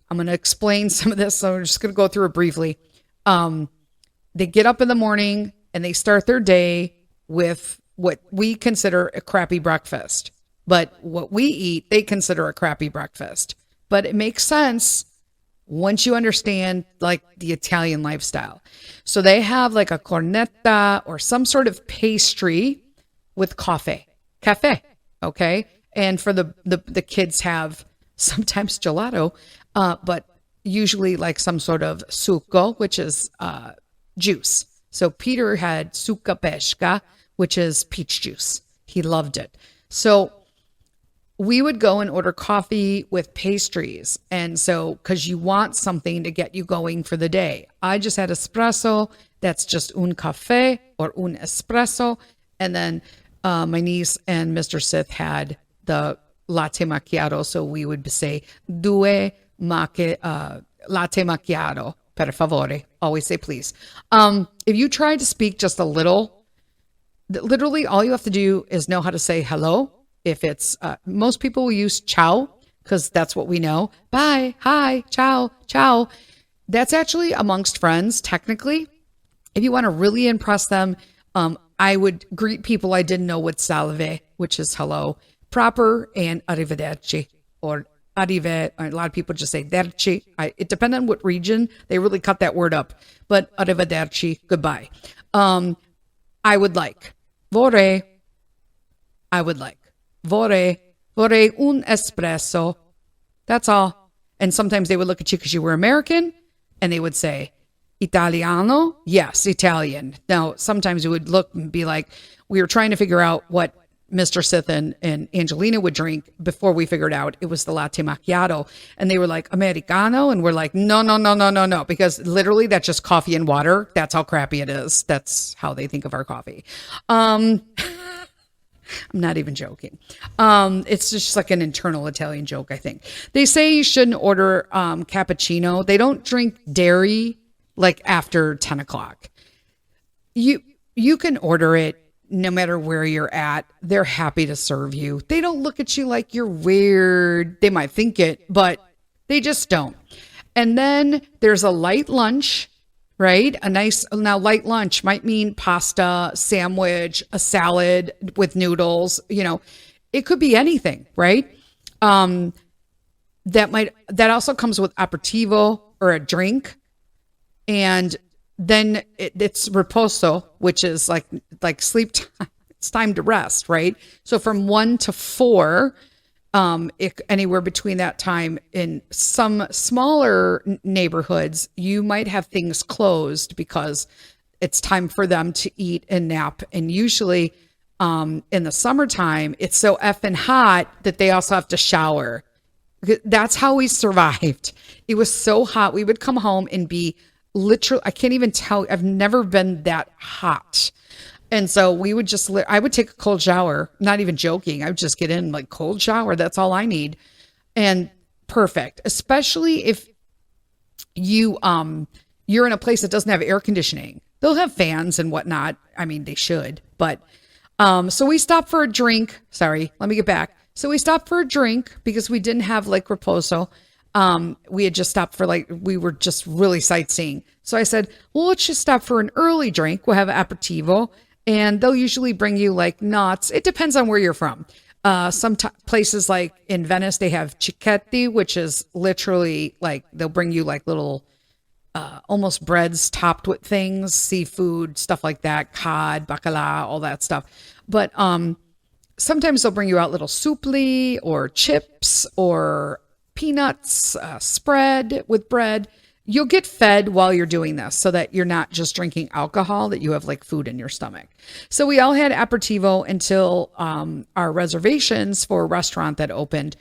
I'm going to explain some of this. So I'm just going to go through it briefly. They get up in the morning. and they start their day with what we consider a crappy breakfast. But what we eat, they consider a crappy breakfast. But it makes sense once you understand like the Italian lifestyle. So they have like a cornetta or some sort of pastry with cafe. Okay. And for the kids have sometimes gelato, but usually like some sort of succo, which is juice. So Peter had succa pesca, which is peach juice. He loved it. So we would go and order coffee with pastries. And so, because you want something to get you going for the day. I just had espresso. That's just un cafe or un espresso. And then my niece and Mr. Sith had the latte macchiato. So we would say latte macchiato, per favore. Always say please. If you try to speak just a little, literally all you have to do is know how to say hello. If it's, most people will use ciao because that's what we know. Bye, hi, ciao, ciao. That's actually amongst friends, technically. If you want to really impress them, I would greet people I didn't know with salve, which is hello, proper, and arrivederci, or arrive. A lot of people just say derci. It depends on what region. They really cut that word up. But arrivederci, goodbye. I would like. Vorrei. I would like. Vorrei un espresso. That's all. And sometimes they would look at you because you were American and they would say, Italiano? Yes, Italian. Now, sometimes it would look and be like, we were trying to figure out what Mr. Sith and Angelina would drink before we figured out it was the latte macchiato. And they were like, Americano? And we're like, no. Because literally that's just coffee and water. That's how crappy it is. That's how they think of our coffee. I'm not even joking. It's just like an internal Italian joke, I think. They say you shouldn't order cappuccino. They don't drink dairy like after 10 o'clock. You can order it no matter where you're at. They're happy to serve you. They don't look at you like you're weird. They might think it, but they just don't. And then there's a light lunch. Right? Now light lunch might mean pasta, sandwich, a salad with noodles, it could be anything, right? That also comes with aperitivo or a drink. And then it's riposo, which is like sleep time. It's time to rest, right? So from 1 to 4, anywhere between that time, in some smaller neighborhoods, you might have things closed because it's time for them to eat and nap. And usually in the summertime, it's so effing hot that they also have to shower. That's how we survived. It was so hot. We would come home and be literally, I can't even tell. I've never been that hot. And so we would I would take a cold shower, not even joking. I would just get in like cold shower. That's all I need. And perfect. Especially if you're in a place that doesn't have air conditioning. They'll have fans and whatnot. I mean, they should, but, so we stopped for a drink. Sorry, let me get back. So we stopped for a drink because we didn't have like riposo. We had just stopped for we were just really sightseeing. So I said, well, let's just stop for an early drink. We'll have aperitivo. And they'll usually bring you like nuts. It depends on where you're from. Some places like in Venice, they have cicchetti, which is literally like they'll bring you like little almost breads topped with things, seafood, stuff like that, cod, bacala, all that stuff. But sometimes they'll bring you out little supli or chips or peanuts, spread with bread. You'll get fed while you're doing this so that you're not just drinking alcohol, that you have like food in your stomach. So we all had aperitivo until our reservations for a restaurant that opened,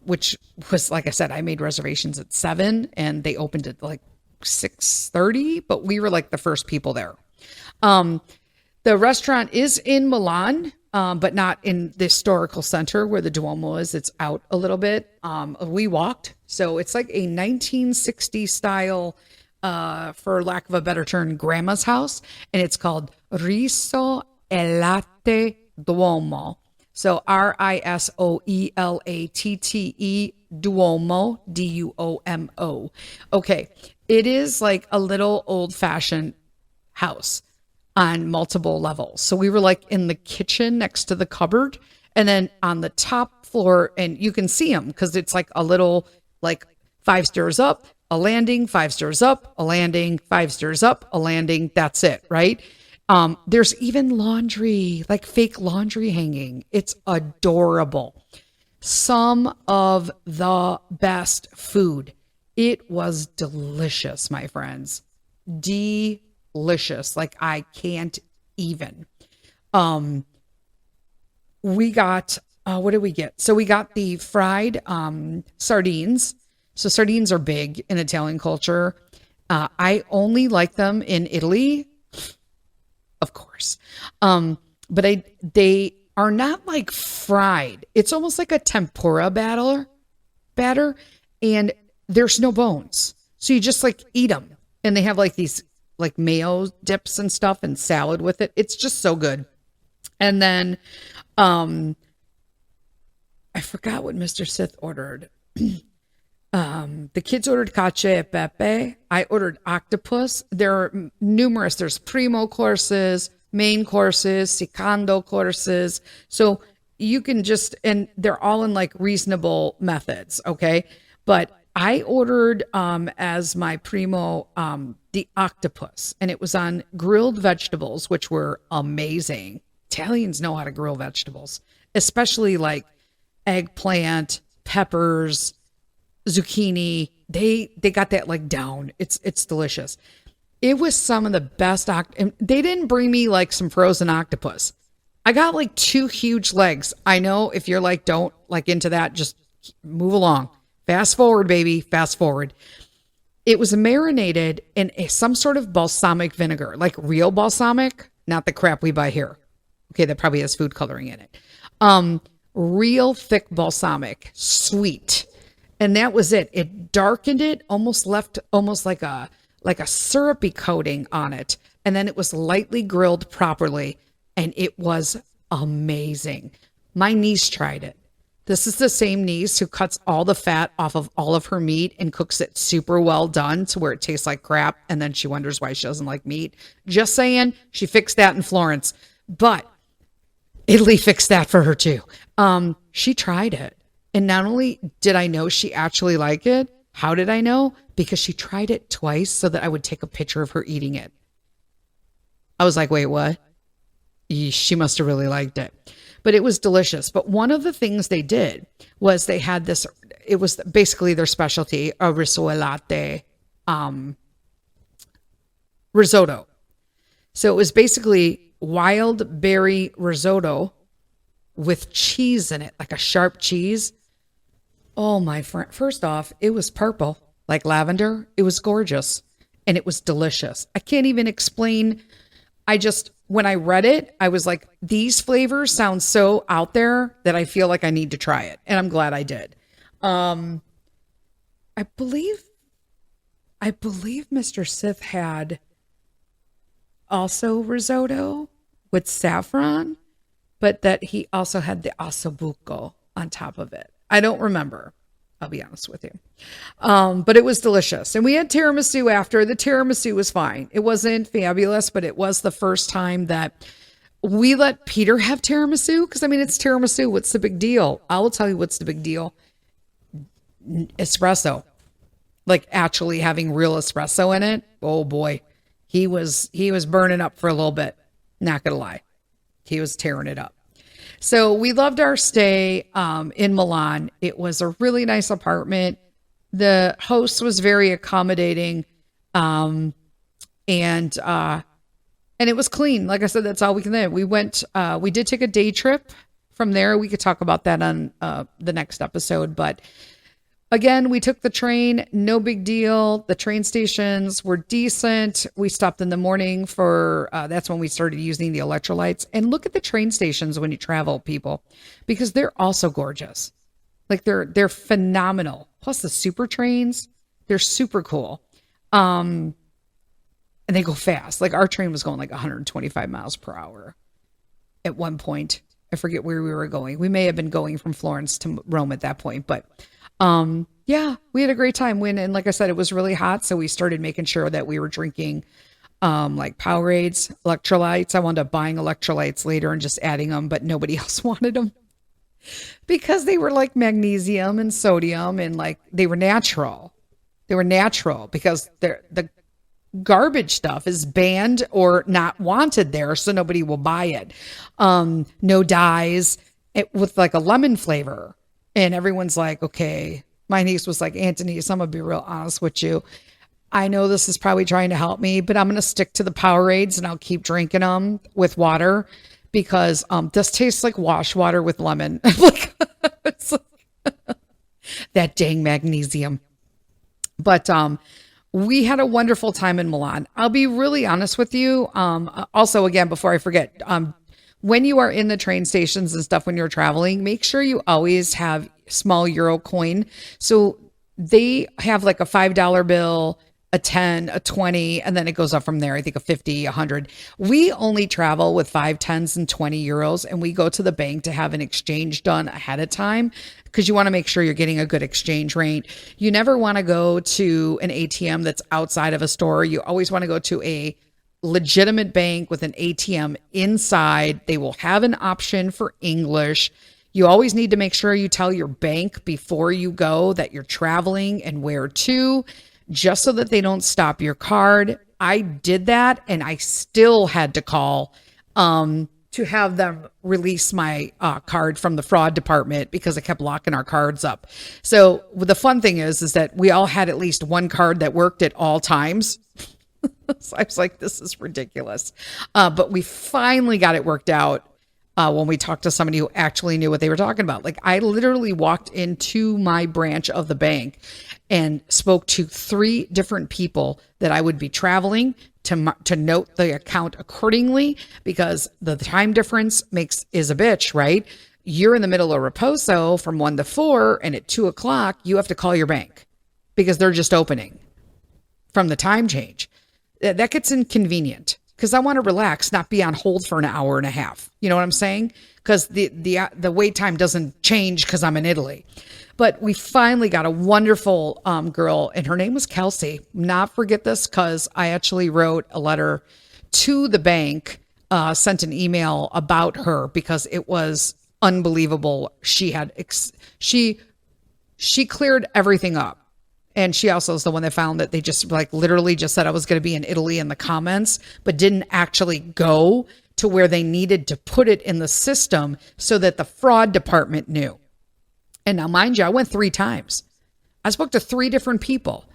which was, like I said, I made reservations at 7 and they opened at like 6:30, but we were like the first people there. The restaurant is in Milan, but not in the historical center where the Duomo is. It's out a little bit. We walked. So it's like a 1960 style, for lack of a better term, grandma's house. And it's called Riso e Latte Duomo. So RISOELATTE Duomo, DUOMO. Okay. It is like a little old fashioned house. on multiple levels. So we were like in the kitchen next to the cupboard, and then on the top floor, and you can see them because it's like a little, like 5 stairs up, a landing, 5 stairs up, a landing, 5 stairs up, a landing. That's it, right? There's even laundry, like fake laundry hanging. It's adorable. Some of the best food. It was delicious, my friends. Delicious. Like I can't even. We got, what did we get? So we got the fried sardines. So sardines are big in Italian culture. I only like them in Italy, of course. But they are not like fried. It's almost like a tempura batter, and there's no bones. So you just like eat them, and they have like these like mayo dips and stuff and salad with it. It's just so good. And then I forgot what Mr. Sith ordered. The kids ordered cacio e pepe. I ordered octopus. There are numerous. There's primo courses, main courses, secondo courses. So you can just, and they're all in like reasonable methods. Okay. But I ordered as my primo the octopus, and it was on grilled vegetables, which were amazing. Italians know how to grill vegetables, especially like eggplant, peppers, zucchini. They got that like down. It's delicious. It was some of the best. They didn't bring me like some frozen octopus. I got like 2 huge legs. I know if you're like, don't like into that, just move along. Fast forward, baby. Fast forward. It was marinated in some sort of balsamic vinegar, like real balsamic, not the crap we buy here. Okay, that probably has food coloring in it. Real thick balsamic, sweet. And that was it. It darkened it, left like a syrupy coating on it. And then it was lightly grilled properly. And it was amazing. My niece tried it. This is the same niece who cuts all the fat off of all of her meat and cooks it super well done to where it tastes like crap. And then she wonders why she doesn't like meat. Just saying, she fixed that in Florence. But Italy fixed that for her too. She tried it. And not only did I know she actually liked it, how did I know? Because she tried it twice so that I would take a picture of her eating it. I was like, wait, what? She must have really liked it. But it was delicious. But one of the things they did was they had this, it was basically their specialty, a rissolate risotto. So it was basically wild berry risotto with cheese in it, like a sharp cheese. Oh, my friend. First off, it was purple, like lavender. It was gorgeous, and it was delicious. I can't even explain. When I read it, I was like, these flavors sound so out there that I feel like I need to try it. And I'm glad I did. I believe Mr. Sith had also risotto with saffron, but that he also had the ossobuco on top of it. I don't remember. I'll be honest with you. But it was delicious. And we had tiramisu after. The tiramisu was fine. It wasn't fabulous, but it was the first time that we let Peter have tiramisu. Because, I mean, it's tiramisu. What's the big deal? I will tell you what's the big deal. Espresso. Like actually having real espresso in it. Oh, boy. He was burning up for a little bit. Not going to lie. He was tearing it up. So we loved our stay in Milan. It was a really nice apartment. The host was very accommodating, and it was clean. Like I said, that's all we can do. We did take a day trip from there. We could talk about that on the next episode. But again, we took the train. No big deal. The train stations were decent. We stopped in the morning for, that's when we started using the electrolytes. And look at the train stations when you travel, people, because they're also gorgeous. Like they're phenomenal. Plus the super trains, they're super cool. And they go fast. Like our train was going like 125 miles per hour at one point. I forget where we were going. We may have been going from Florence to Rome at that point, but yeah, we had a great time. And like I said, it was really hot. So we started making sure that we were drinking like Powerades, electrolytes. I wound up buying electrolytes later and just adding them, but nobody else wanted them because they were like magnesium and sodium and like they were natural. They were natural because the garbage stuff is banned or not wanted there, so nobody will buy it. No dyes, with like a lemon flavor. And everyone's like, okay. My niece was like, Anthony, so I'm gonna be real honest with you. I know this is probably trying to help me, but I'm gonna stick to the Powerades and I'll keep drinking them with water because this tastes like wash water with lemon. Like, it's like that dang magnesium. But we had a wonderful time in Milan. I'll be really honest with you. Also, again, before I forget, when you are in the train stations and stuff, when you're traveling, make sure you always have small euro coin. So they have like a $5 bill, a 10, a 20, and then it goes up from there. I think a 50, 100. We only travel with 5, 10s, and 20 euros, and we go to the bank to have an exchange done ahead of time because you want to make sure you're getting a good exchange rate. You never want to go to an ATM that's outside of a store. You always want to go to a legitimate bank with an ATM inside. They will have an option for English. You always need to make sure you tell your bank before you go that you're traveling and where to, just so that they don't stop your card. I did that and I still had to call to have them release my card from the fraud department because I kept locking our cards up. So the fun thing is that we all had at least one card that worked at all times. So I was like, this is ridiculous. But we finally got it worked out when we talked to somebody who actually knew what they were talking about. Like I literally walked into my branch of the bank and spoke to 3 different people that I would be traveling to note the account accordingly because the time difference is a bitch, right? You're in the middle of Raposo from 1 to 4 and at 2 o'clock, you have to call your bank because they're just opening from the time change. That gets inconvenient because I want to relax, not be on hold for an hour and a half. You know what I'm saying? Because the wait time doesn't change because I'm in Italy. But we finally got a wonderful girl, and her name was Kelsey. Not forget this because I actually wrote a letter to the bank, sent an email about her because it was unbelievable. She cleared everything up. And she also is the one that found that they just like literally just said I was going to be in Italy in the comments, but didn't actually go to where they needed to put it in the system so that the fraud department knew. And now, mind you, I went 3 times. I spoke to 3 different people,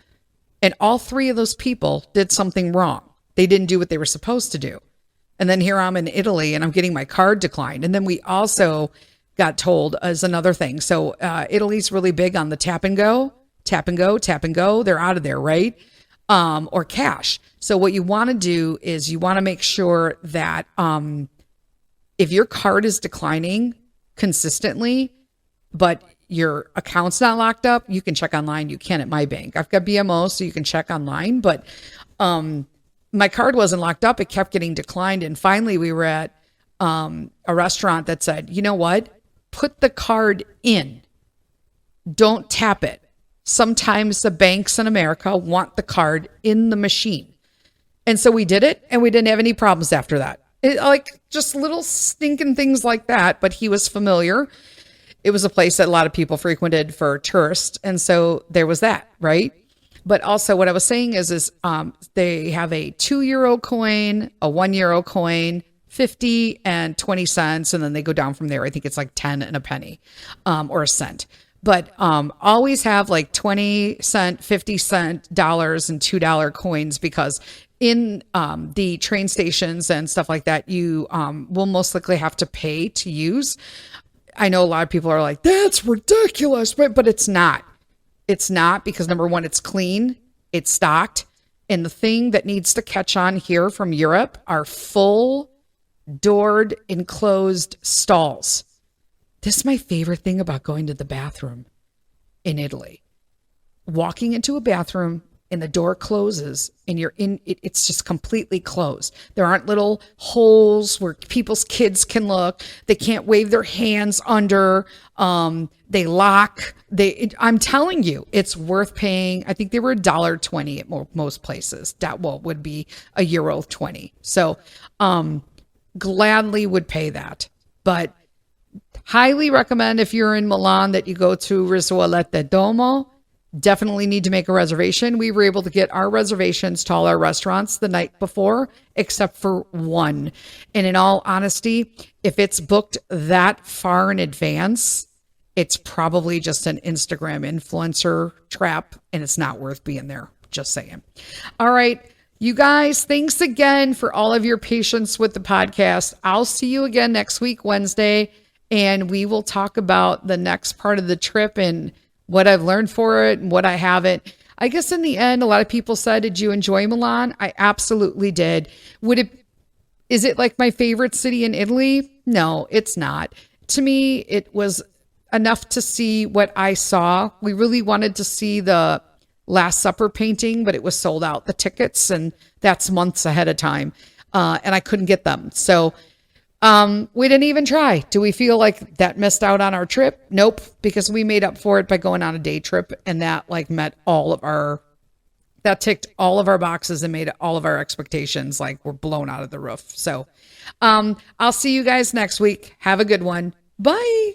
and all 3 of those people did something wrong. They didn't do what they were supposed to do. And then here I'm in Italy, and I'm getting my card declined. And then we also got told as another thing. So Italy's really big on the tap and go. Tap and go, tap and go. They're out of there, right? Or cash. So what you want to do is you want to make sure that if your card is declining consistently, but your account's not locked up, you can check online. You can at my bank. I've got BMO, so you can check online. But my card wasn't locked up. It kept getting declined. And finally, we were at a restaurant that said, you know what? Put the card in. Don't tap it. Sometimes the banks in America want the card in the machine. And so we did it, and we didn't have any problems after that. Like just little stinking things like that, but he was familiar. It was a place that a lot of people frequented for tourists. And so there was that, right? But also what I was saying is they have a €2 coin, a €1 coin, 50 and 20 cents. And then they go down from there. I think it's like 10 and a penny, or a cent. But always have like 20 cent, 50 cent dollars and $2 coins because in the train stations and stuff like that, you will most likely have to pay to use. I know a lot of people are like, that's ridiculous, but it's not. It's not because number one, it's clean, it's stocked. And the thing that needs to catch on here from Europe are full doored enclosed stalls. This is my favorite thing about going to the bathroom in Italy. Walking into a bathroom and the door closes and you're in it, it's just completely closed. There aren't little holes where people's kids can look. They can't wave their hands under. They lock. I'm telling you, it's worth paying. I think they were $1.20 at most places. That would be €1.20. So gladly would pay that. But highly recommend if you're in Milan that you go to Risoletta Domo. Definitely need to make a reservation. We were able to get our reservations to all our restaurants the night before, except for one. And in all honesty, if it's booked that far in advance, it's probably just an Instagram influencer trap and it's not worth being there. Just saying. All right. You guys, thanks again for all of your patience with the podcast. I'll see you again next week, Wednesday, and we will talk about the next part of the trip and what I've learned for it and what I haven't. I guess in the end, a lot of people said, did you enjoy Milan? I absolutely did. Is it like my favorite city in Italy? No, it's not. To me, it was enough to see what I saw. We really wanted to see the Last Supper painting, but it was sold out, the tickets, and that's months ahead of time. And I couldn't get them. So we didn't even try. Do we feel like that missed out on our trip? Nope, because we made up for it by going on a day trip, and that ticked all of our boxes and made all of our expectations like we're blown out of the roof. So I'll see you guys next week. Have a good one. Bye.